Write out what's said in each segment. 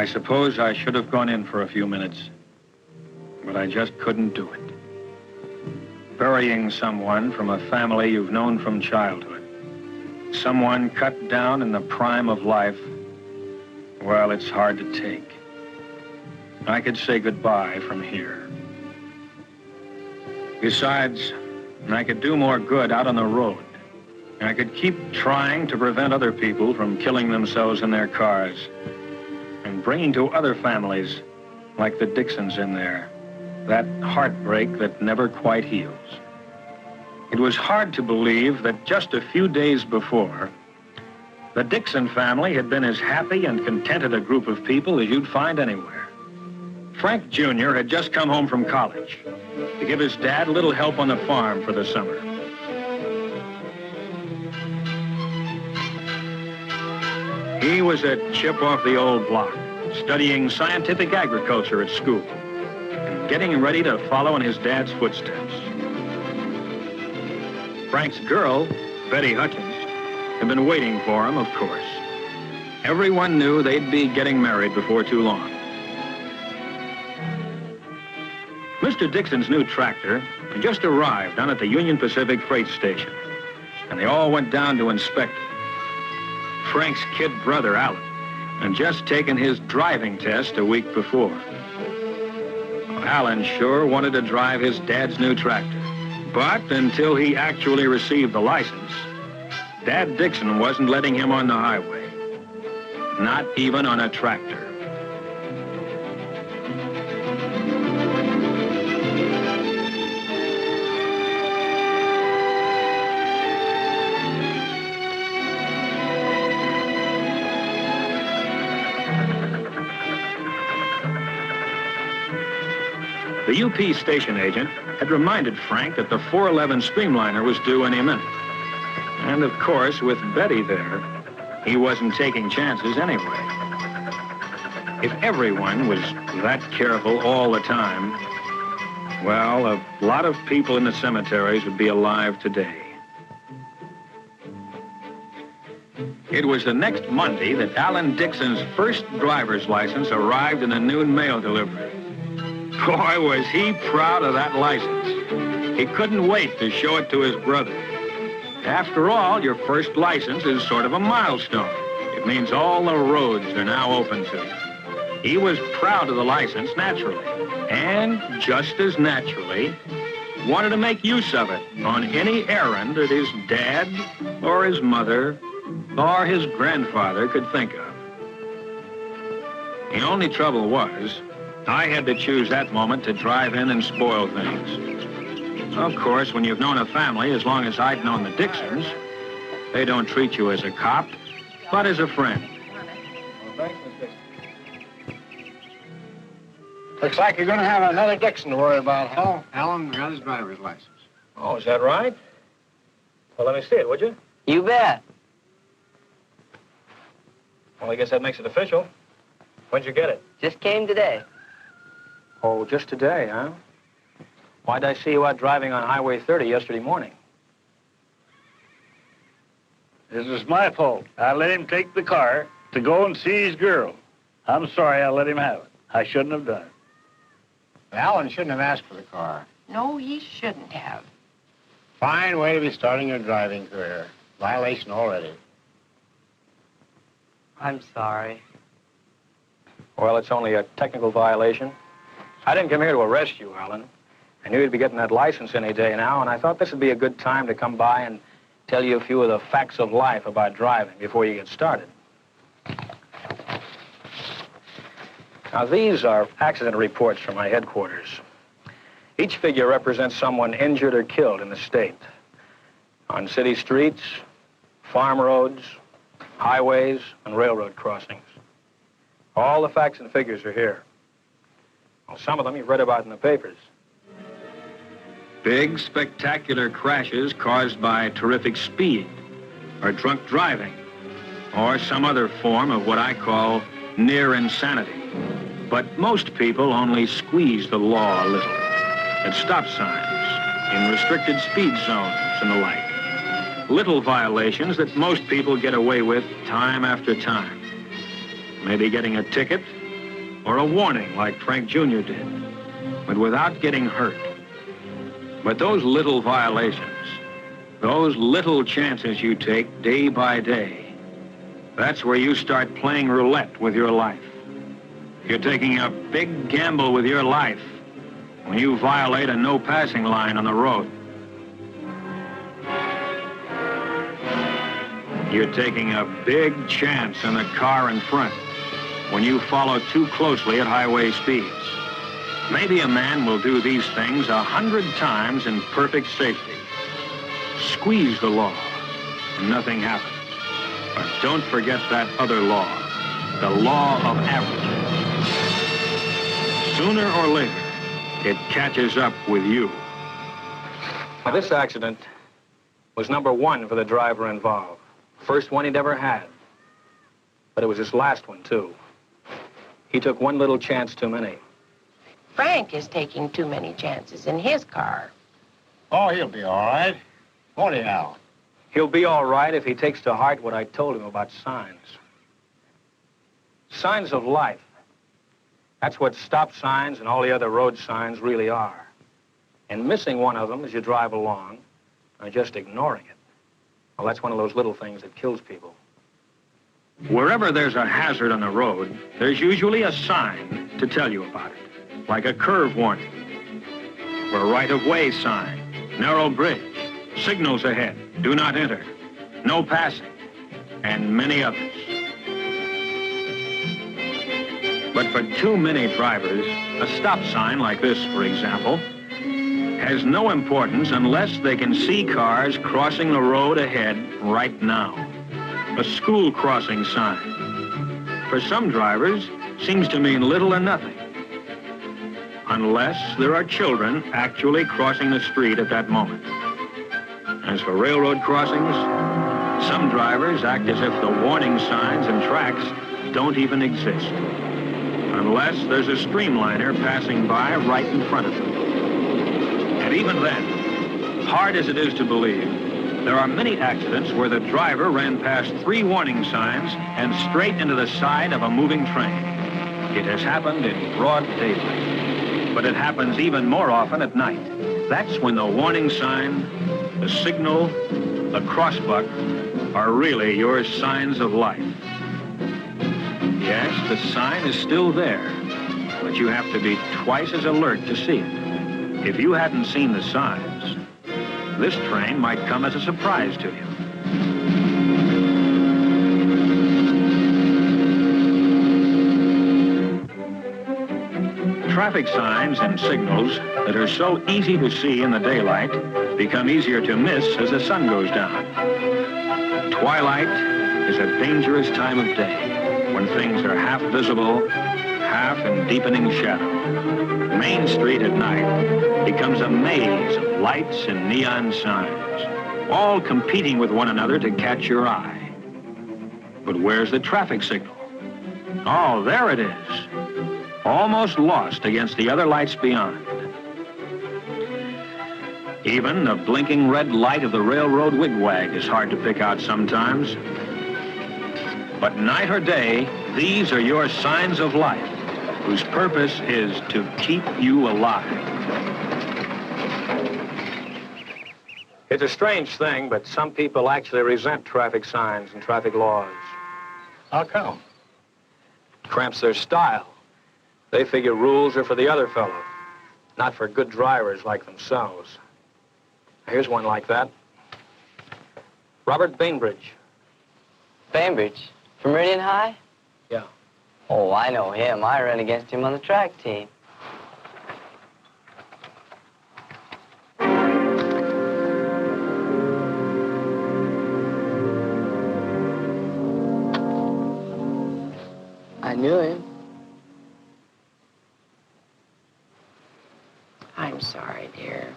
I suppose I should have gone in for a few minutes, but I just couldn't do it. Burying someone from a family you've known from childhood, someone cut down in the prime of life, well, it's hard to take. I could say goodbye from here. Besides, I could do more good out on the road. I could keep trying to prevent other people from killing themselves in their cars and bringing to other families, like the Dixons in there, that heartbreak that never quite heals. It was hard to believe that just a few days before, the Dixon family had been as happy and contented a group of people as you'd find anywhere. Frank Jr. had just come home from college to give his dad a little help on the farm for the summer. He was a chip off the old block, studying scientific agriculture at school and getting ready to follow in his dad's footsteps. Frank's girl, Betty Hutchins, had been waiting for him, of course. Everyone knew they'd be getting married before too long. Mr. Dixon's new tractor had just arrived down at the Union Pacific freight station, and they all went down to inspect it. Frank's kid brother, Alan, had just taken his driving test a week before. Alan sure wanted to drive his dad's new tractor, but until he actually received the license, Dad Dixon wasn't letting him on the highway, not even on a tractor. The UP station agent had reminded Frank that the 411 streamliner was due any minute. And of course, with Betty there, he wasn't taking chances anyway. If everyone was that careful all the time, well, a lot of people in the cemeteries would be alive today. It was the next Monday that Alan Dixon's first driver's license arrived in a noon mail delivery. Boy, was he proud of that license. He couldn't wait to show it to his brother. After all, your first license is sort of a milestone. It means all the roads are now open to you. He was proud of the license, naturally, and just as naturally, wanted to make use of it on any errand that his dad or his mother or his grandfather could think of. The only trouble was, I had to choose that moment to drive in and spoil things. Of course, when you've known a family as long as I'd known the Dixons, they don't treat you as a cop, but as a friend. Looks like you're going to have another Dixon to worry about, huh? Alan got his driver's license. Oh, is that right? Well, let me see it, would you? You bet. Well, I guess that makes it official. When'd you get it? Just came today. Oh, just today, huh? Why'd I see you out driving on Highway 30 yesterday morning? This is my fault. I let him take the car to go and see his girl. I'm sorry I let him have it. I shouldn't have done it. Alan shouldn't have asked for the car. No, he shouldn't have. Fine way to be starting your driving career. Violation already. I'm sorry. Well, it's only a technical violation. I didn't come here to arrest you, Alan. I knew you'd be getting that license any day now, and I thought this would be a good time to come by and tell you a few of the facts of life about driving before you get started. Now, these are accident reports from my headquarters. Each figure represents someone injured or killed in the state. On city streets, farm roads, highways, and railroad crossings. All the facts and figures are here. Well, some of them you've read about in the papers. Big, spectacular crashes caused by terrific speed, or drunk driving, or some other form of what I call near insanity. But most people only squeeze the law a little. At stop signs, in restricted speed zones, and the like. Little violations that most people get away with time after time. Maybe getting a ticket, or a warning like Frank Jr. did, but without getting hurt. But those little violations, those little chances you take day by day, that's where you start playing roulette with your life. You're taking a big gamble with your life when you violate a no passing line on the road. You're taking a big chance in the car in front when you follow too closely at highway speeds. Maybe a man will do these things 100 times in perfect safety. Squeeze the law, and nothing happens. But don't forget that other law, the law of averages. Sooner or later, it catches up with you. Now, this accident was number 1 for the driver involved. First one he'd ever had. But it was his last one, too. He took one little chance too many. Frank is taking too many chances in his car. Oh, he'll be all right. Won't he, Al? He'll be all right if he takes to heart what I told him about signs. Signs of life. That's what stop signs and all the other road signs really are. And missing one of them as you drive along, or just ignoring it, well, that's one of those little things that kills people. Wherever there's a hazard on the road, there's usually a sign to tell you about it, like a curve warning, or a right-of-way sign, narrow bridge, signals ahead, do not enter, no passing, and many others. But for too many drivers, a stop sign like this, for example, has no importance unless they can see cars crossing the road ahead right now. A school crossing sign. For some drivers, seems to mean little or nothing, unless there are children actually crossing the street at that moment. As for railroad crossings, some drivers act as if the warning signs and tracks don't even exist, unless there's a streamliner passing by right in front of them. And even then, hard as it is to believe, there are many accidents where the driver ran past 3 warning signs and straight into the side of a moving train. It has happened in broad daylight, but it happens even more often at night. That's when the warning sign, the signal, the crossbuck are really your signs of life. Yes, the sign is still there, but you have to be twice as alert to see it. If you hadn't seen the signs, this train might come as a surprise to you. Traffic signs and signals that are so easy to see in the daylight become easier to miss as the sun goes down. Twilight is a dangerous time of day when things are half visible, half in deepening shadow. Main Street at night becomes a maze of lights and neon signs, all competing with one another to catch your eye. But where's the traffic signal? Oh, there it is, almost lost against the other lights beyond. Even the blinking red light of the railroad wigwag is hard to pick out sometimes. But night or day, these are your signs of life, whose purpose is to keep you alive. It's a strange thing, but some people actually resent traffic signs and traffic laws. How come? Cramps their style. They figure rules are for the other fellow, not for good drivers like themselves. Here's one like that. Robert Bainbridge. Bainbridge? From Meridian High? Yeah. Oh, I know him. I ran against him on the track team. I knew him. I'm sorry, dear.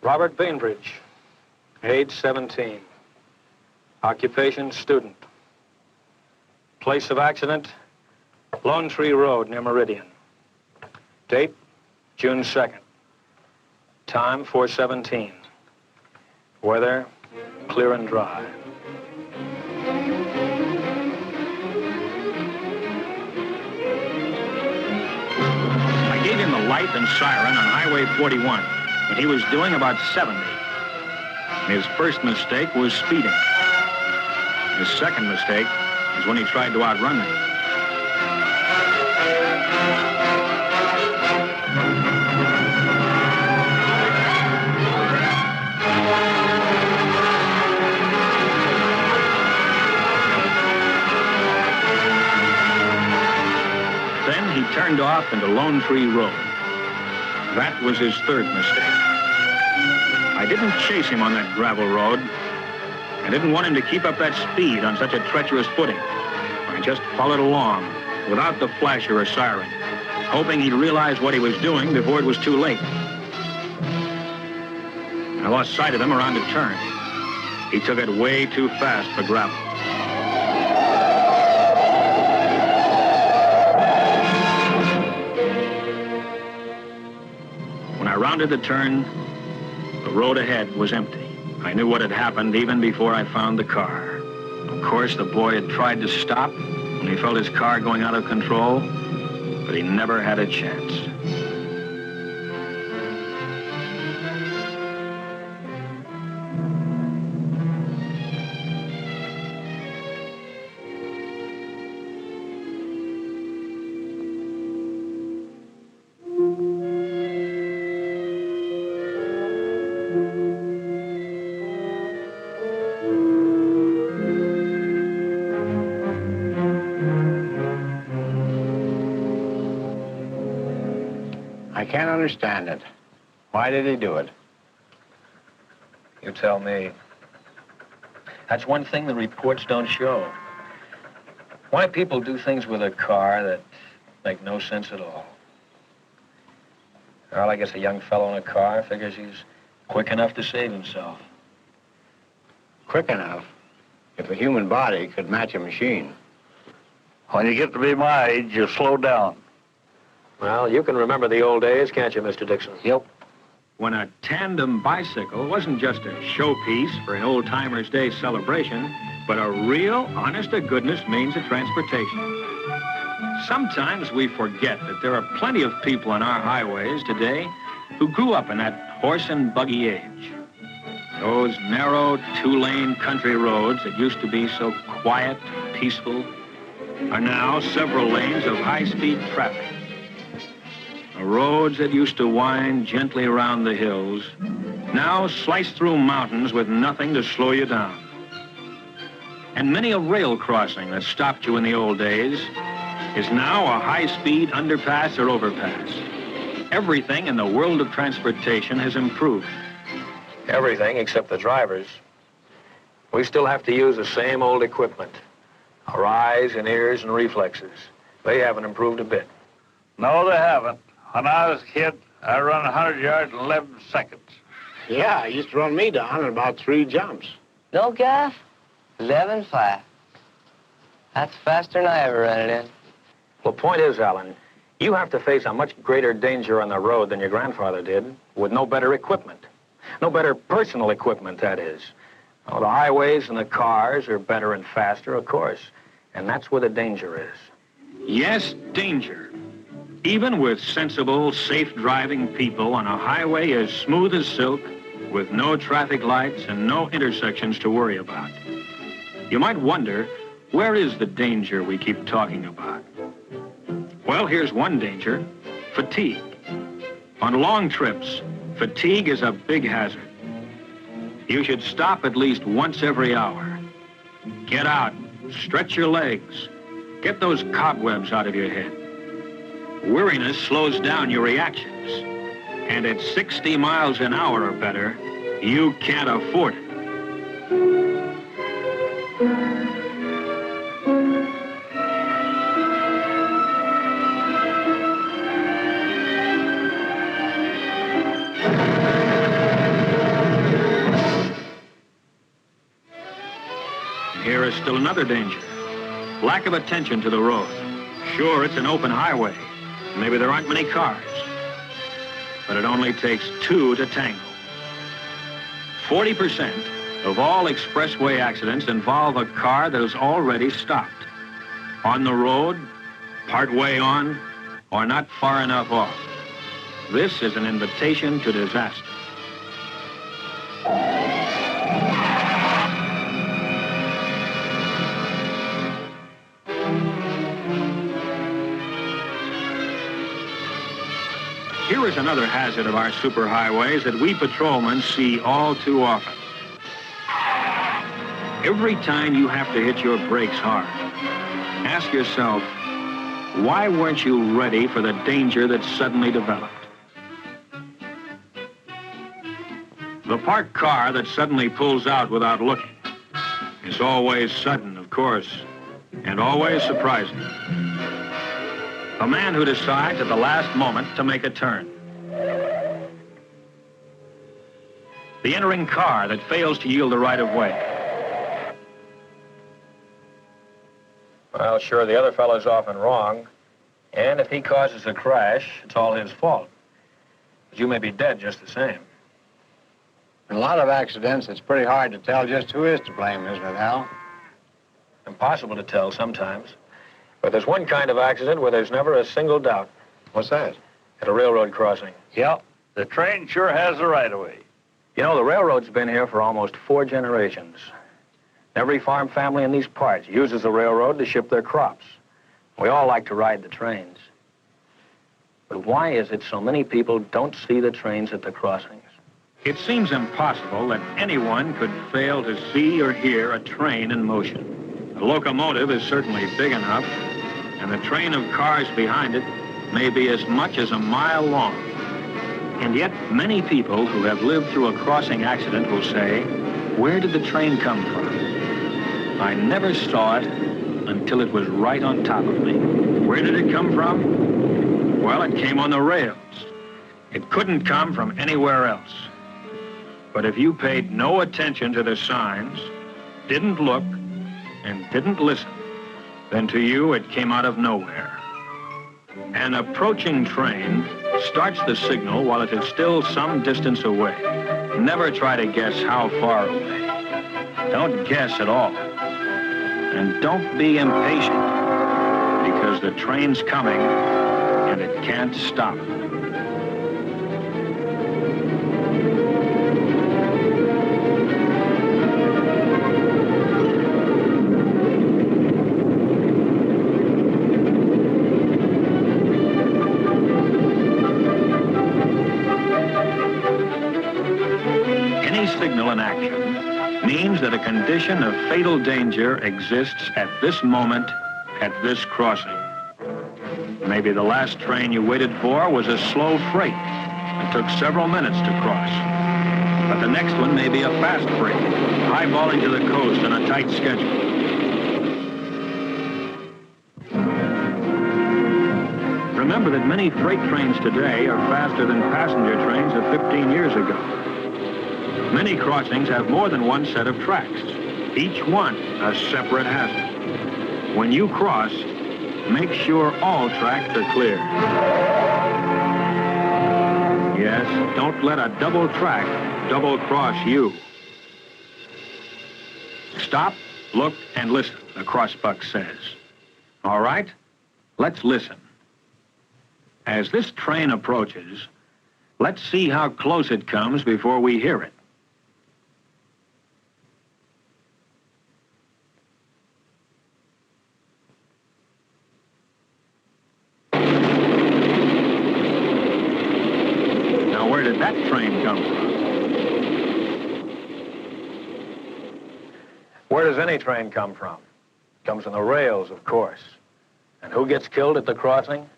Robert Bainbridge, age 17. Occupation, student. Place of accident, Lone Tree Road near Meridian. Date, June 2nd. Time, 4:17. Weather, clear and dry. I gave him the light and siren on Highway 41 when he was doing about 70. His first mistake was speeding. His second mistake is when he tried to outrun me. Then he turned off into Lone Tree Road. That was his third mistake. I didn't chase him on that gravel road. I didn't want him to keep up that speed on such a treacherous footing. I just followed along without the flasher or siren, hoping he'd realize what he was doing before it was too late. I lost sight of him around a turn. He took it way too fast for gravel. When I rounded the turn, the road ahead was empty. I knew what had happened even before I found the car. Of course, the boy had tried to stop when he felt his car going out of control, but he never had a chance. I can't understand it. Why did he do it? You tell me. That's one thing the reports don't show. Why people do things with a car that make no sense at all. Well, I guess a young fellow in a car figures he's quick enough to save himself. Quick enough? If a human body could match a machine. When you get to be my age, you slow down. Well, you can remember the old days, can't you, Mr. Dixon? Yep. When a tandem bicycle wasn't just a showpiece for an old-timers' day celebration, but a real, honest-to-goodness means of transportation. Sometimes we forget that there are plenty of people on our highways today who grew up in that horse and buggy age. Those narrow, two-lane country roads that used to be so quiet, peaceful, are now several lanes of high-speed traffic. The roads that used to wind gently around the hills now slice through mountains with nothing to slow you down. And many a rail crossing that stopped you in the old days is now a high-speed underpass or overpass. Everything in the world of transportation has improved. Everything except the drivers. We still have to use the same old equipment. Our eyes and ears and reflexes. They haven't improved a bit. No, they haven't. When I was a kid, I run 100 yards in 11 seconds. Yeah, he used to run me down in about 3 jumps. No, Gaff? 11.5. That's faster than I ever ran it in. Well, the point is, Alan, you have to face a much greater danger on the road than your grandfather did, with no better equipment. No better personal equipment, that is. Oh, the highways and the cars are better and faster, of course. And that's where the danger is. Yes, danger. Even with sensible, safe-driving people on a highway as smooth as silk, with no traffic lights and no intersections to worry about. You might wonder, where is the danger we keep talking about? Well, here's one danger: fatigue. On long trips, fatigue is a big hazard. You should stop at least once every hour. Get out, stretch your legs, get those cobwebs out of your head. Weariness slows down your reactions, and at 60 miles an hour or better, you can't afford it. And here is still another danger: lack of attention to the road. Sure, it's an open highway. Maybe there aren't many cars, but it only takes 2 to tango. 40% of all expressway accidents involve a car that is already stopped. On the road, partway on, or not far enough off. This is an invitation to disaster. Here is another hazard of our superhighways that we patrolmen see all too often. Every time you have to hit your brakes hard, ask yourself, why weren't you ready for the danger that suddenly developed? The parked car that suddenly pulls out without looking is always sudden, of course, and always surprising. A man who decides at the last moment to make a turn. The entering car that fails to yield the right of way. Well, sure, the other fellow's often wrong, and if he causes a crash, it's all his fault. But you may be dead just the same. In a lot of accidents, it's pretty hard to tell just who is to blame, isn't it, Al? Impossible to tell sometimes. But there's one kind of accident where there's never a single doubt. What's that? At a railroad crossing. Yep, the train sure has the right-of-way. You know, the railroad's been here for almost 4 generations. Every farm family in these parts uses the railroad to ship their crops. We all like to ride the trains. But why is it so many people don't see the trains at the crossings? It seems impossible that anyone could fail to see or hear a train in motion. A locomotive is certainly big enough, and the train of cars behind it may be as much as a mile long. And yet, many people who have lived through a crossing accident will say, where did the train come from? I never saw it until it was right on top of me. Where did it come from? Well, it came on the rails. It couldn't come from anywhere else. But if you paid no attention to the signs, didn't look, and didn't listen, then to you it came out of nowhere. An approaching train starts the signal while it is still some distance away. Never try to guess how far away. Don't guess at all. And don't be impatient, because the train's coming and it can't stop. Any signal in action means that a condition of fatal danger exists at this moment, at this crossing. Maybe the last train you waited for was a slow freight and took several minutes to cross. But the next one may be a fast freight, highballing to the coast on a tight schedule. Remember that many freight trains today are faster than passenger trains of 15 years ago. Many crossings have more than one set of tracks, each one a separate hazard. When you cross, make sure all tracks are clear. Yes, don't let a double track double-cross you. Stop, look, and listen, the crossbuck says. All right, let's listen. As this train approaches, let's see how close it comes before we hear it. Where did that train come from? Where does any train come from? It comes from the rails, of course. And who gets killed at the crossing?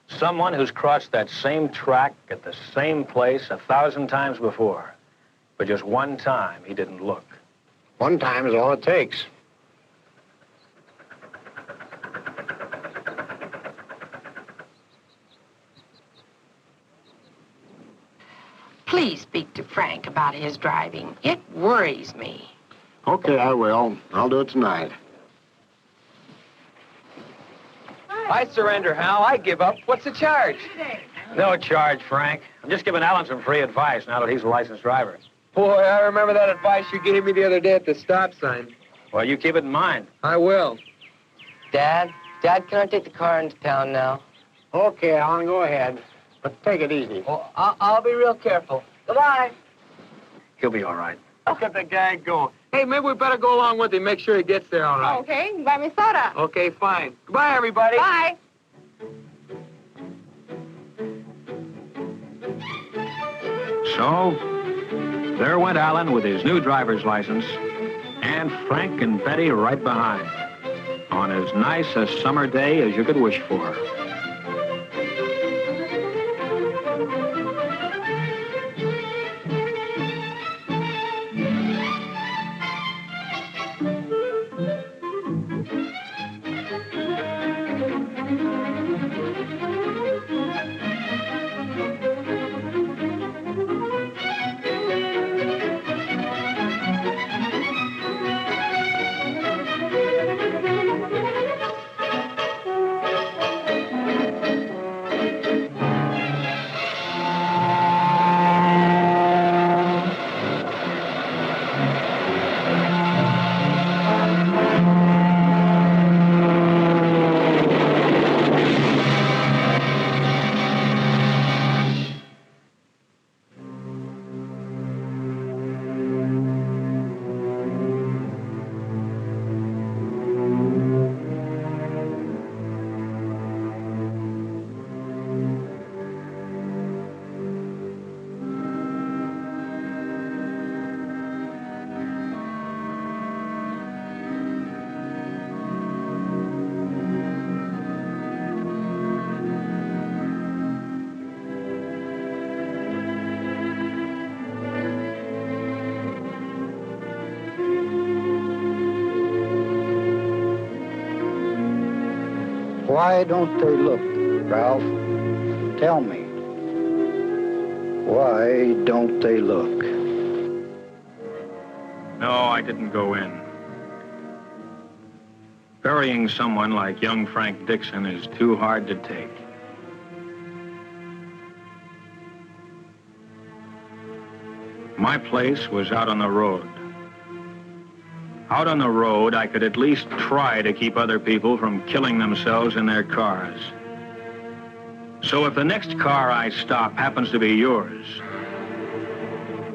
Someone who's crossed that same track at the same place 1,000 times before. But just one time, he didn't look. One time is all it takes. Please speak to Frank about his driving. It worries me. Okay, I will. I'll do it tonight. I surrender, Hal. I give up. What's the charge? No charge, Frank. I'm just giving Alan some free advice now that he's a licensed driver. Boy, I remember that advice you gave me the other day at the stop sign. Well, you keep it in mind. I will. Dad, can I take the car into town now? Okay, Alan, go ahead. But take it easy. Well, I'll be real careful. Goodbye. He'll be all right. Look at the guy go. Hey, maybe we better go along with him, make sure he gets there all right. Okay, buy me soda. Okay, fine. Goodbye, everybody. Bye. So, there went Alan with his new driver's license, and Frank and Betty right behind, on as nice a summer day as you could wish for. Why don't they look, Ralph? Tell me. Why don't they look? No, I didn't go in. Burying someone like young Frank Dixon is too hard to take. My place was out on the road. Out on the road, I could at least try to keep other people from killing themselves in their cars. So if the next car I stop happens to be yours,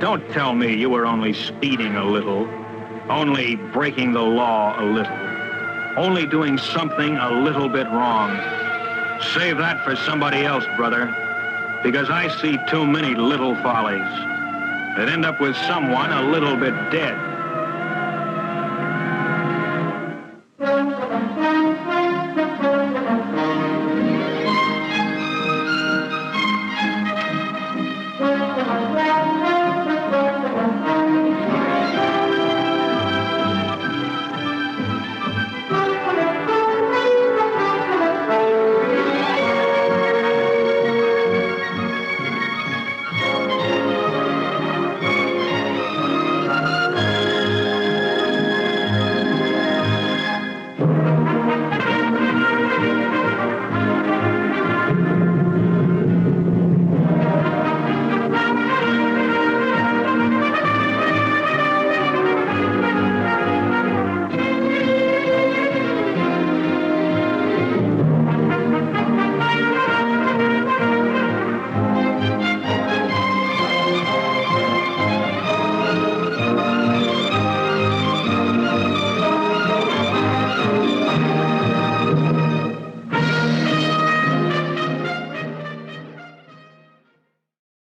don't tell me you were only speeding a little, only breaking the law a little, only doing something a little bit wrong. Save that for somebody else, brother, because I see too many little follies that end up with someone a little bit dead.